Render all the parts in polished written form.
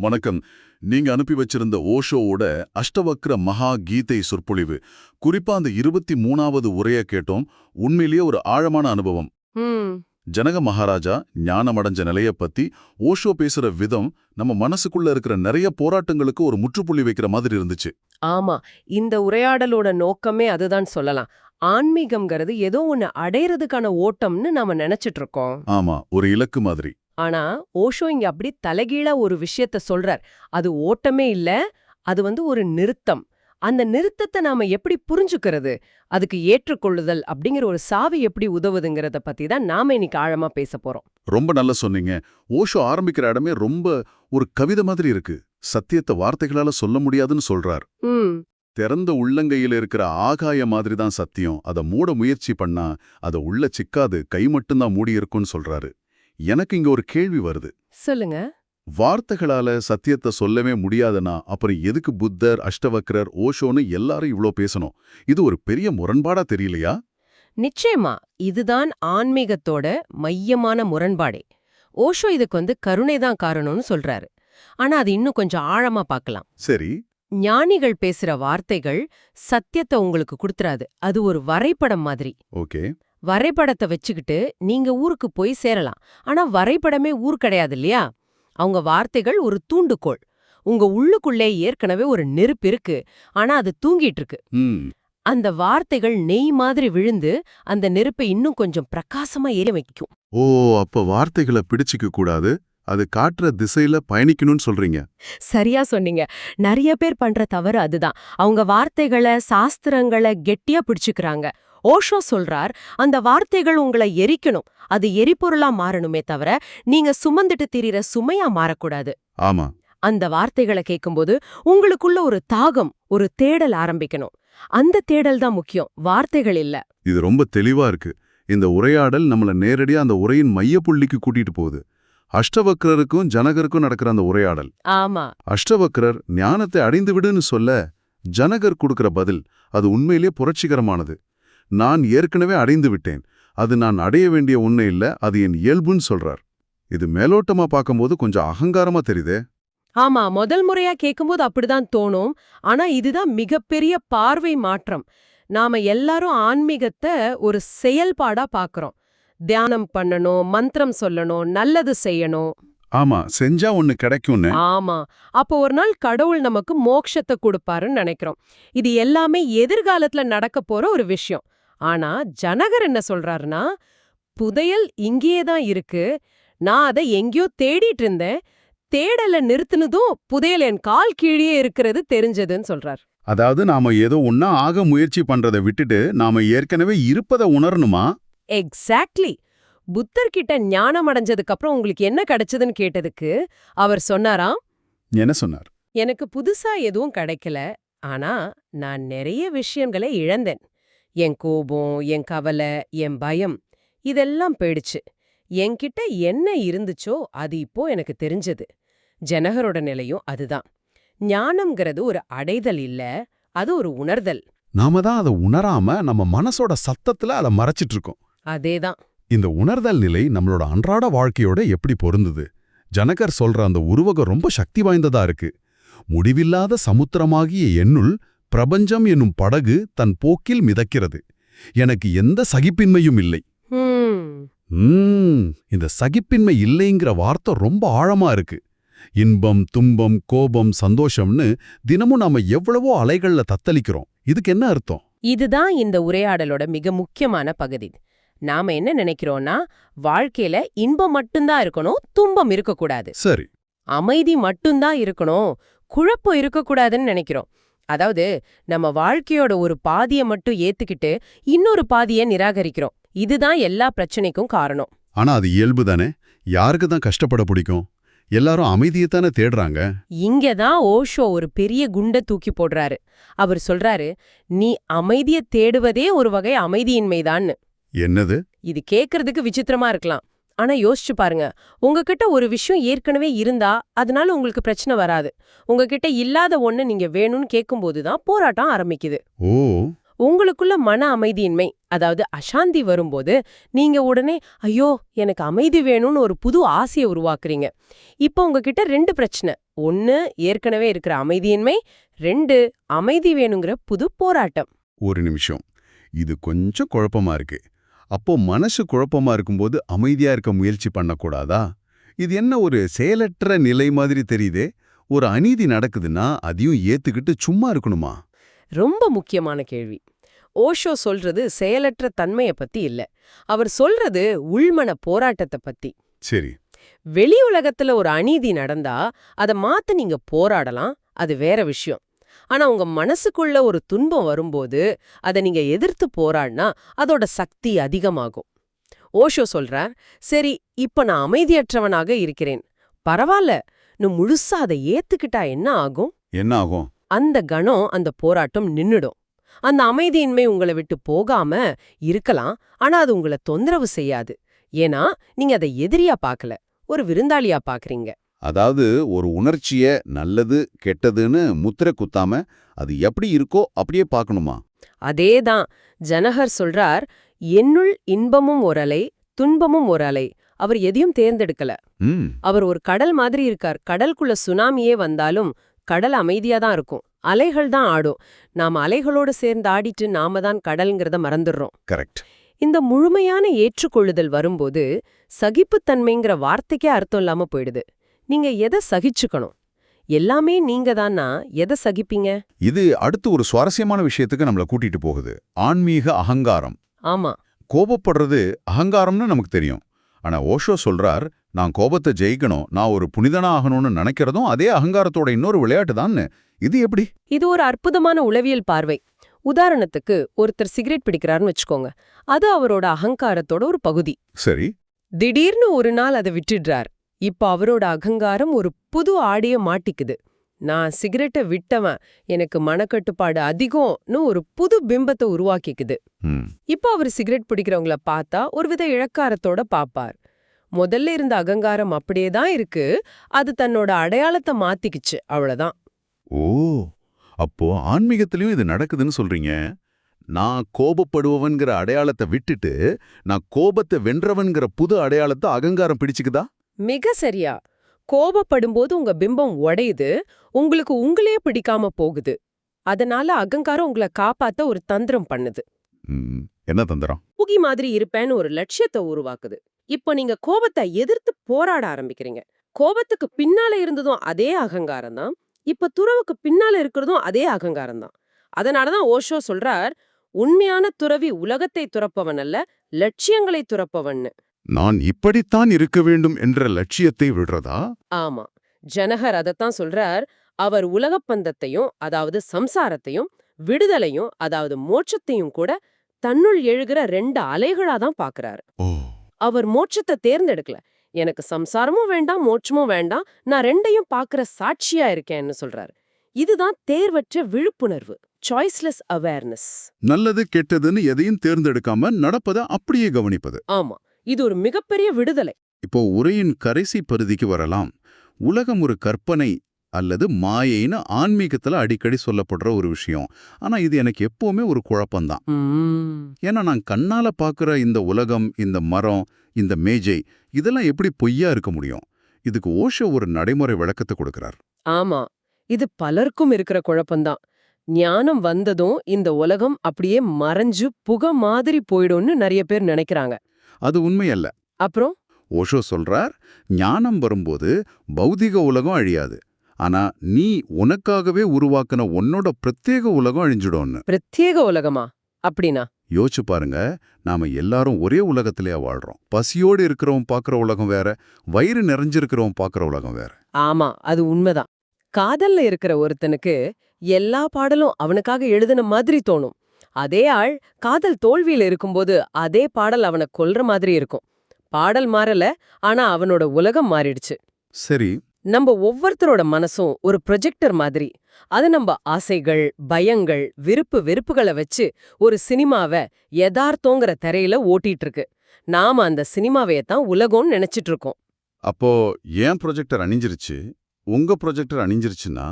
வணக்கம். நீங்க அனுப்பி வச்சிருந்த ஓஷோவோட அஷ்டவக்ர மகா கீதை சொற்பொழிவு, குறிப்பா அந்த 23வது உரைய கேட்டோம். உண்மையிலேயே ஒரு ஆழமான அனுபவம். ம் ஜனக மகாராஜா ஞானமடைஞ்ச நிலைய பத்தி ஓஷோ பேசுற விதம் நம்ம மனசுக்குள்ள இருக்கிற நிறைய போராட்டங்களுக்கு ஒரு முற்றுப்புள்ளி வைக்கிற மாதிரி இருந்துச்சு. ஆமா, இந்த உரையாடலோட நோக்கமே அதுதான் சொல்லலாம். ஆன்மீகம்ங்கிறது ஏதோ ஒண்ணு அடையறதுக்கான ஓட்டம்னு நாம நினைச்சிட்டு இருக்கோம். ஆமா, ஒரு இலக்கு மாதிரி. ஆனா ஓஷோ இங்க அப்படி தலைகீழா ஒரு விஷயத்த சொல்றார். அது ஓட்டமே இல்ல, அது ஒரு நிறுத்தம். அந்த நிறுத்தத்தை நாம எப்படி புரிஞ்சுக்கிறது, அதுக்கு ஏற்றுக்கொள்ளுதல் அப்படிங்கிற ஒரு சாவி எப்படி உதவுதுங்கிறத பத்தி தான் நாம இன்னைக்கு ஆழமா பேச போறோம். ரொம்ப நல்லா சொன்னீங்க. ஓஷோ ஆரம்பிக்கிற இடமே ரொம்ப ஒரு கவிதை மாதிரி இருக்கு. சத்தியத்தை வார்த்தைகளால சொல்ல முடியாதுன்னு சொல்றார். ம் திறந்த உள்ளங்கையில இருக்கிற ஆகாய மாதிரி தான் சத்தியம். அதை மூட முயற்சி பண்ணா அதை உள்ள சிக்காது, கை மட்டும்தான் மூடி இருக்கும்னு சொல்றாரு. எனக்கு இங்க ஒரு கேள்வி வருது. சொல்லுங்க. வார்த்தைகளால சத்தியத்தை சொல்லவே முடியாதுன்னா அப்புறம் எதுக்கு புத்தர், அஷ்டவக்ரர், ஓஷோன்னு எல்லாரும் இவ்ளோ பேசணும்? இது ஒரு பெரிய முரண்பாடா தெரியலையா? நிச்சயமா, இதுதான் ஆன்மீகத்தோட மையமான முரண்பாடே. ஓஷோ இதுக்கு கருணை தான் காரணம்னு சொல்றாரு. ஆனா அது இன்னும் கொஞ்சம் ஆழமா பார்க்கலாம். சரி. ஞானிகள் பேசுற வார்த்தைகள் சத்தியத்தை உங்களுக்கு கொடுத்துறாது. அது ஒரு வரைபடம் மாதிரி. ஓகே. வரைபடத்தை வச்சுக்கிட்டு நீங்க ஊருக்கு போய் சேரலாம். ஆனா வரைபடமே ஊர் கிடையாது இல்லையா? அவங்க வார்த்தைகள் ஒரு தூண்டுகோல். உங்க உள்ளுக்குள்ளே ஏற்கனவே ஒரு நெருப்பு இருக்கு, ஆனா அது தூங்கிட்டு இருக்கு. ம். அந்த வார்த்தைகள் நெய் மாதிரி விழுந்து அந்த நெருப்பை இன்னும் கொஞ்சம் பிரகாசமா எரிய வைக்கும். ஓ, அப்ப வார்த்தைகளை பிடிச்சிக்க கூடாது, அது காட்டுற திசையில பயணிக்கணும்னு சொல்றீங்க. சரியா சொன்னீங்க. நிறைய பேர் பண்ற தவறு அதுதான். அவங்க வார்த்தைகளை, சாஸ்திரங்களை கெட்டியா பிடிச்சுக்கிறாங்க. ஓஷோ சொல்றார், அந்த வார்த்தைகள் உங்களை எரிக்கணும், அது எரிபொருளா மாறணுமே தவிர நீங்க சுமந்துட்டு திரிற சுமையா மாறக்கூடாது. ஆமா. அந்த வார்த்தைகளை கேட்கும்போது உங்களுக்குள்ள ஒரு தாகம், ஒரு தேடல் ஆரம்பிக்கணும். அந்த தேடல் தான் முக்கியம், வார்த்தைகள் இல்ல. இது ரொம்ப தெளிவா இருக்கு. இந்த உரையாடல் நம்மள நேரடியா அந்த உரையின் மையப்புள்ளிக்கு கூட்டிட்டு போகுது. அஷ்டவக்ரருக்கும் ஜனகருக்கும் நடக்கிற அந்த உரையாடல். ஆமா. அஷ்டவக்ரர் ஞானத்தை அடைந்து விடுன்னு சொல்ல ஜனகர் கொடுக்கிற பதில் அது உண்மையிலேயே புரட்சிகரமானது. நான் ஏற்கனவே அடைந்து விட்டேன், அது நான் அடைய வேண்டிய ஒண்ணு இல்ல, அது என் இயல்புன்னு சொல்றார். இது மேலோட்டமா பார்க்கும்போது கொஞ்சம் அகங்காரமா தெரியுதே. ஆமா, முதல் முறையா கேட்கும்போது அப்படிதான் தோணும். ஆனா இதுதான் மிகப்பெரிய பார்வை மாற்றம். நாம எல்லாரும் ஆன்மீகத்தை ஒரு செயல்பாடா பார்க்கறோம். தியானம் பண்ணணும், மந்திரம் சொல்லணும், நல்லது செய்யணும். ஆமா, செஞ்சா ஒண்ணு கிடைக்கும்னு. ஆமா, அப்போ ஒரு நாள் கடவுள் நமக்கு மோட்சத்தை கொடுப்பாருன்னு நினைக்கிறோம். இது எல்லாமே எதிர்காலத்துல நடக்க போற ஒரு விஷயம். ஆனா ஜனகர் என்ன சொல்றாருன்னா, புதையல் இங்கேயே தான் இருக்கு, நான் அதை எங்கேயோ தேடிட்டு இருந்தேன், தேடல நிறுத்தினதும் புதையல் என் கால் கீழே இருக்கிறது தெரிஞ்சதுன்னு சொல்றார். அதாவது நாம ஏதோ ஒண்ணா ஆக முயற்சி பண்றதை விட்டுட்டு நாம ஏற்கனவே இருப்பதை உணரணுமா? எக்ஸாக்ட்லி. புத்தர் கிட்ட ஞானம் அடைஞ்சதுக்கு அப்புறம் உங்களுக்கு என்ன கிடைச்சதுன்னு கேட்டதுக்கு அவர் சொன்னாராம், என்ன சொன்னார்? எனக்கு புதுசா எதுவும் கிடைக்கல, ஆனா நான் நிறைய விஷயங்களை இழந்தேன். என் கோபம், என் கவலை, என் பயம், இதெல்லாம் போயிடுச்சு. என்கிட்ட என்ன இருந்துச்சோ அது இப்போ எனக்கு தெரிஞ்சது. ஜனகரோட நிலையும் அதுதான். ஞானம்ங்கிறது ஒரு அடைதல் இல்ல, அது ஒரு உணர்தல். நாம தான் அதை உணராம நம்ம மனசோட சத்தத்துல அதை மறைச்சிட்டு இருக்கோம். அதேதான். இந்த உணர்தல் நிலை நம்மளோட அன்றாட வாழ்க்கையோட எப்படி பொருந்துது? ஜனகர் சொல்ற அந்த உருவகம் ரொம்ப சக்தி வாய்ந்ததா இருக்கு. முடிவில்லாத சமுத்திரமாகிய என்னுள் பிரபஞ்சம் என்னும் படகு தன் போக்கில் மிதக்கிறது, எனக்கு எந்த சகிப்பின்மையும் இல்லை. இந்த சகிப்பின்மை இல்லைங்கிற வார்த்தை ரொம்ப ஆழமா இருக்கு. இன்பம், துன்பம், கோபம், சந்தோஷம்னு தினமும் நாம எவ்வளவோ அலைகள்ல தத்தளிக்கிறோம். இதுக்கு என்ன அர்த்தம்? இதுதான் இந்த உரையாடலோட மிக முக்கியமான பகுதி. நாம என்ன நினைக்கிறோம்னா, வாழ்க்கையில இன்பம் மட்டும்தான் இருக்கணும், துன்பம் இருக்கக்கூடாது. சரி. அமைதி மட்டும்தான் இருக்கணும், குழப்பம் இருக்கக்கூடாதுன்னு நினைக்கிறோம். அதாவது நம்ம வாழ்க்கையோட ஒரு பாதியை மட்டும் ஏத்துக்கிட்டு இன்னொரு பாதியை நிராகரிக்கிறோம். இதுதான் எல்லா பிரச்சனைக்கும் காரணம். ஆனா அது இயல்பு தானே? யாருக்கு தான் கஷ்டப்பட பிடிக்கும்? எல்லாரும் அமைதியைத்தானே தேடுறாங்க. இங்கதான் ஓஷோ ஒரு பெரிய குண்டை தூக்கி போடுறாரு. அவர் சொல்றாரு, நீ அமைதியை தேடுவதே ஒரு வகை அமைதியின்மைதான்னு. என்னது? இது கேட்கறதுக்கு விசித்திரமா இருக்கலாம், ஆனா யோசிச்சு பாருங்க. உங்ககிட்ட ஒரு விஷயம் ஏற்கனவே இருந்தா அதனால உங்களுக்கு பிரச்சனை வராது. உங்ககிட்ட இல்லாத ஒண்ணு நீங்க வேணும்னு கேட்கும்போதுதான் போராட்டம் ஆரம்பிக்குது. ஓ. உங்களுக்குள்ள மன அமைதியின்மை, அதாவது அசாந்தி வரும்போது நீங்க உடனே ஐயோ எனக்கு அமைதி வேணும்னு ஒரு புது ஆசையை உருவாக்குறீங்க. இப்போ உங்ககிட்ட 2 பிரச்சனை. 1 ஏற்கனவே இருக்கிற அமைதியின்மை, 2 அமைதி வேணுங்கிற புது போராட்டம். ஒரு நிமிஷம், இது கொஞ்சம் குழப்பமா இருக்கு. அப்போ மனசு குழப்பமா இருக்கும்போது அமைதியா இருக்க முயற்சி பண்ணக்கூடாதா? இது என்ன ஒரு செயலற்ற நிலை மாதிரி தெரியுதே. ஒரு அநீதி நடக்குதுன்னா அதையும் ஏத்துக்கிட்டு சும்மா இருக்கணுமா? ரொம்ப முக்கியமான கேள்வி. ஓஷோ சொல்றது செயலற்ற தன்மைய பத்தி இல்ல. அவர் சொல்றது உள்மன போராட்டத்தை பத்தி. சரி. வெளி உலகத்துல ஒரு அநீதி நடந்தா அத மாத்த நீங்க போராடலாம், அது வேற விஷயம். ஆனா உங்க மனசுக்குள்ள ஒரு துன்பம் வரும்போது அத நீங்க எதிர்த்து போராடினா அதோட சக்தி அதிகமாகும். ஓஷோ சொல்றார், சரி இப்ப நான் அமைதியற்றவனாக இருக்கிறேன், பரவாயில்ல, நீ முழுசா அதை ஏத்துக்கிட்டா என்ன ஆகும்? என்ன ஆகும்? அந்த கணம் அந்த போராட்டம் நின்னுடும். அந்த அமைதியின்மை உங்களை விட்டு போகாம இருக்கலாம், ஆனா அது உங்களை தொந்தரவு செய்யாது. ஏன்னா நீங்க அதை எதிரியா பார்க்கல, ஒரு விருந்தாளியா பார்க்கறீங்க. அதாவது ஒரு உணர்ச்சிய நல்லது கெட்டதுன்னு முத்திரை குத்தாம அது எப்படி இருக்கோ அப்படியே பார்க்கணுமா? அதேதான் ஜனகர் சொல்றார், என்னுள் இன்பமும் ஒரு அலை, துன்பமும் ஒரு அலை. அவர் எதையும் தேர்ந்தெடுக்கல. அவர் ஒரு கடல் மாதிரி இருக்கார். கடலுக்குள்ள சுனாமியே வந்தாலும் கடல் அமைதியா தான் இருக்கும், அலைகள் தான் ஆடும். நாம அலைகளோடு சேர்ந்து ஆடிட்டு நாம தான் கடல்ங்கிறத மறந்துடுறோம். கரெக்ட். இந்த முழுமையான ஏற்றுக்கொள்ளுதல் வரும்போது சகிப்புத்தன்மைங்கிற வார்த்தைக்கே அர்த்தம் இல்லாம போயிடுது. நீங்க எதை சகிச்சுக்கணும்? எல்லாமே நீங்க தானா எதை சகிப்பீங்க? இது அடுத்து ஒரு சுவாரஸ்யமான விஷயத்துக்கு நம்மள கூட்டிட்டு போகுது. ஆன்மீக அகங்காரம். ஆமா, கோபப்படுறது அகங்காரம்னு நமக்கு தெரியும். ஆனா ஓஷோ சொல்றார், நான் கோபத்தை ஜெயிக்கணும், நான் ஒரு புனிதனா ஆகணும்னு நினைக்கிறதும் அதே அகங்காரத்தோட இன்னொரு விளையாட்டு தான்னு. இது எப்படி? இது ஒரு அற்புதமான உளவியல் பார்வை. உதாரணத்துக்கு ஒருத்தர் சிகரெட் பிடிக்கிறாருன்னு வச்சுக்கோங்க. அது அவரோட அகங்காரத்தோட ஒரு பகுதி. சரி. திடீர்னு ஒரு நாள் அதை விட்டுடுறார். இப்ப அவரோட அகங்காரம் ஒரு புது ஆடிய மாட்டிக்குது. நான் சிகரெட்டை விட்டவன், எனக்கு மனக்கட்டுப்பாடு அதிகம்னு ஒரு புது பிம்பத்தை உருவாக்கிக்குது. இப்ப அவர் சிகரெட் பிடிக்கிறவங்கள பார்த்தா ஒருவித இழக்காரத்தோட பாப்பார். முதல்ல இருந்த அகங்காரம் அப்படியே தான் இருக்கு, அது தன்னோட அடையாளத்தை மாத்திக்குச்சு, அவ்வளவுதான். ஓ, அப்போ ஆன்மீகத்திலயும் இது நடக்குதுன்னு சொல்றீங்க. நான் கோபப்படுவவன்கிற அடையாளத்தை விட்டுட்டு நான் கோபத்தை வென்றவன்கிற புது அடையாளத்தை அகங்காரம் பிடிச்சுக்குதா? மிக சரியா. கோபப்படும்போது உங்க பிம்பம் உடையுது, உங்களுக்கு உங்களையே பிடிக்காம போகுது. அதனால அகங்காரம் உங்களை காப்பாத்த ஒரு தந்திரம் பண்ணுது. என்ன தந்திரம்? புகி மாதிரி இருப்பேன்னு ஒரு லட்சியத்தை உருவாக்குது. இப்போ நீங்க கோபத்தை எதிர்த்து போராட ஆரம்பிக்கிறீங்க. கோபத்துக்கு பின்னால இருந்ததும் அதே அகங்காரம் தான், இப்ப துறவுக்கு பின்னால இருக்கிறதும் அதே அகங்காரம் தான். அதனாலதான் ஓஷோ சொல்றார், உண்மையான துறவி உலகத்தை துறப்பவன் அல்ல, லட்சியங்களை துறப்பவன்னு. நான் இப்படித்தான் இருக்க வேண்டும் என்ற லட்சியத்தை விடுறதா? ஆமா, ஜனகர் அதத்தான் சொல்றார். அவர் உலகப் பந்தத்தையும், அதாவது சம்சாரத்தையும், விடுதலையும், அதாவது மோட்சத்தையும் கூட தன்னுள் எழுகிற 2 அலைகளா தான் பாக்குறாரு. அவர் மோட்சத்தை தேர்ந்தெடுக்கல. எனக்கு சம்சாரமும் வேண்டாம், மோட்சமும் வேண்டாம், நான் 2யும் பாக்குற சாட்சியா இருக்கேன்னு சொல்றாரு. இதுதான் தேர்வற்ற விழிப்புணர்வு, சாய்ஸ்லெஸ் அவேர்னஸ். நல்லது கெட்டதுன்னு எதையும் தேர்ந்தெடுக்காம நடப்பதை அப்படியே கவனிப்பது. ஆமா, இது ஒரு மிகப்பெரிய விடுதலை. இப்போ உரையின் கடைசி பகுதிக்கு வரலாம். உலகம் ஒரு கற்பனை அல்லது மாயைன்னு ஆன்மீகத்துல அடிக்கடி சொல்லப்படுற ஒரு விஷயம். ஆனா இது எனக்கு எப்பவுமே ஒரு குழப்பம்தான். ஏன்னா நான் கண்ணால பாக்குற இந்த உலகம், இந்த மரம், இந்த மேஜை, இதெல்லாம் எப்படி பொய்யா இருக்க முடியும்? இதுக்கு ஓஷோ ஒரு நடைமுறை விளக்கத்தை கொடுக்கிறார். ஆமா, இது பலருக்கும் இருக்கிற குழப்பம்தான். ஞானம் வந்ததும் இந்த உலகம் அப்படியே மறைஞ்சு புகை மாதிரி போயிடும்னு நிறைய பேர் நினைக்கிறாங்க. அது உண்மையல்ல. அப்புறம் ஓஷோ சொல்றார், ஞானம் வரும்போது பௌதிக உலகம் அழியாது. ஆனா நீ உனக்காகவே உருவாக்குன உன்னோட பிரத்யேக உலகம் அழிஞ்சிடும்னு. பிரத்யேக உலகமா? அப்படின்னா யோசிச்சு பாருங்க, நாம எல்லாரும் ஒரே உலகத்திலேயே வாழ்றோம். பசியோடு இருக்கிறவன் பாக்குற உலகம் வேற, வயிறு நிறைஞ்சிருக்கிறவன் பாக்குற உலகம் வேற. ஆமா, அது உண்மைதான். காதல்ல இருக்கிற ஒருத்தனுக்கு எல்லா பாடலும் அவனுக்காக எழுதின மாதிரி தோணும். அதே ஆள் காதல் தோல்வியில இருக்கும்போது அதே பாடல் அவனை கொல்ற மாதிரி இருக்கும். பாடல் மாறல, ஆனா அவனோட உலகம் மாறிடுச்சு. சரி. நம்ம ஒவ்வொருத்தரோட மனசும் ஒரு ப்ரொஜெக்டர் மாதிரி. அது நம்ம ஆசைகள், பயங்கள், விருப்பு வெறுப்புகளை வச்சு ஒரு சினிமாவை யதார்த்தங்கிற திரையில ஓட்டிட்டு இருக்கு. நாம அந்த சினிமாவையத்தான் உலகம்னு நினைச்சிட்டு இருக்கோம். அப்போ ஏன் ப்ரொஜெக்டர் அணிஞ்சிருச்சு? உங்க ப்ரொஜெக்டர் அணிஞ்சிருச்சுன்னா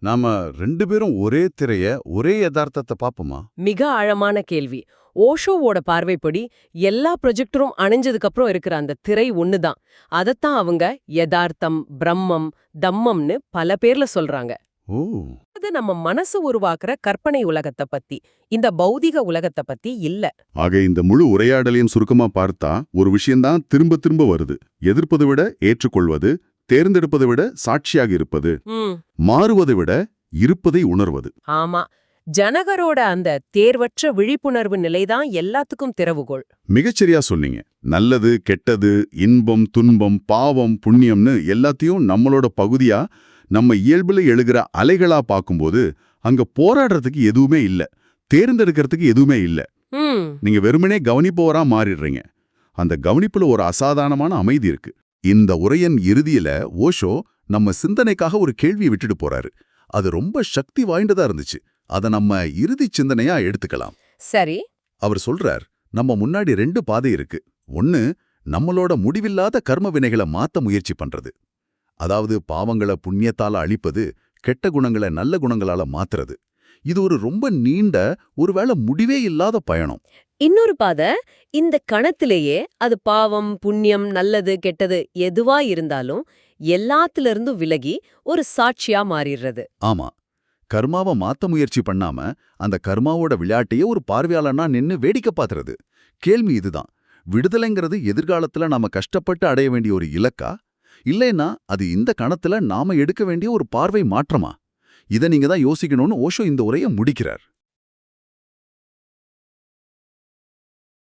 நாம 2 பேரும் ஒரே திரைய, ஒரே யதார்த்தத்தை பாப்போமா? மிக ஆழமான கேள்வி. ஓஷோவோட பார்வைப்படி எல்லா ப்ரொஜெக்டரும் அணைஞ்சதுக்கு அப்புறம் இருக்கிற அந்த திரை ஒண்ணுதான். அதத்தான் அவங்க யதார்த்தம், பிரம்மம், தம்மம்னு பல பேர்ல சொல்றாங்க. ஓ, அது நம்ம மனசு உருவாக்குற கற்பனை உலகத்தை பத்தி, இந்த பௌதிக உலகத்தை பத்தி இல்ல. ஆக இந்த முழு உரையாடலையும் சுருக்கமா பார்த்தா ஒரு விஷயம்தான் திரும்ப திரும்ப வருது. எதிர்ப்பதை விட ஏற்றுக்கொள்வது, தேர்ந்தெடுப்பதை விட சாட்சியாக இருப்பது, ம், மாறுவதை விட இருப்பதை உணர்வது. ஆமா. ஜனகரோட அந்த தேர்வற்ற விழிப்புணர்வு நிலைதான் எல்லாத்துக்கும் திறவுகோல். மிகச்சரியா சொன்னீங்க. நல்லது, கெட்டது, இன்பம், துன்பம், பாவம், புண்ணியம்னு எல்லாத்தையும் நம்மளோட பகுதியா, நம்ம இயல்புல எழுகிற அலைகளா பார்க்கும்போது அங்க போராடுறதுக்கு எதுவுமே இல்ல, தேர்ந்தெடுக்கிறதுக்கு எதுவுமே இல்ல. ம், நீங்க வெறுமனே கவனிப்பவரா மாறிடுறீங்க. அந்த கவனிப்புல ஒரு அசாதாரணமான அமைதி இருக்கு. இந்த உரையின் இறுதியில ஓஷோ நம்ம சிந்தனைக்காக ஒரு கேள்வியை விட்டுட்டு போறாரு. அது ரொம்ப சக்தி வாய்ந்ததா இருந்துச்சு. அத நம்ம இறுதி சிந்தனையா எடுத்துக்கலாம். சரி. அவர் சொல்றார், நம்ம முன்னாடி 2 பாதை இருக்கு. ஒன்னு, நம்மளோட முடிவில்லாத கர்ம வினைகளை மாத்த முயற்சி பண்றது. அதாவது பாவங்களை புண்ணியத்தால அழிப்பது, கெட்ட குணங்களை நல்ல குணங்களால மாத்துறது. இது ஒரு ரொம்ப நீண்ட, ஒருவேளை முடிவே இல்லாத பயணம். இன்னொரு பாதை, இந்த கணத்திலேயே அது பாவம், புண்ணியம், நல்லது, கெட்டது எதுவா இருந்தாலும் எல்லாத்திலிருந்தும் விலகி ஒரு சாட்சியா மாறிடுறது. ஆமா, கர்மாவை மாத்த முயற்சி பண்ணாம அந்த கர்மாவோட விளையாட்டையே ஒரு பார்வையாளனா நின்னு வேடிக்கை பாத்துறது. கேள்வி இதுதான், விடுதலைங்கிறது எதிர்காலத்துல நாம கஷ்டப்பட்டு அடைய வேண்டிய ஒரு இலக்கா, இல்லைன்னா அது இந்த கணத்துல நாம எடுக்க வேண்டிய ஒரு பார்வை மாற்றமா? இதை நீங்க தான் யோசிக்கணும்னு ஓஷோ இந்த உரையை முடிக்கிறார்.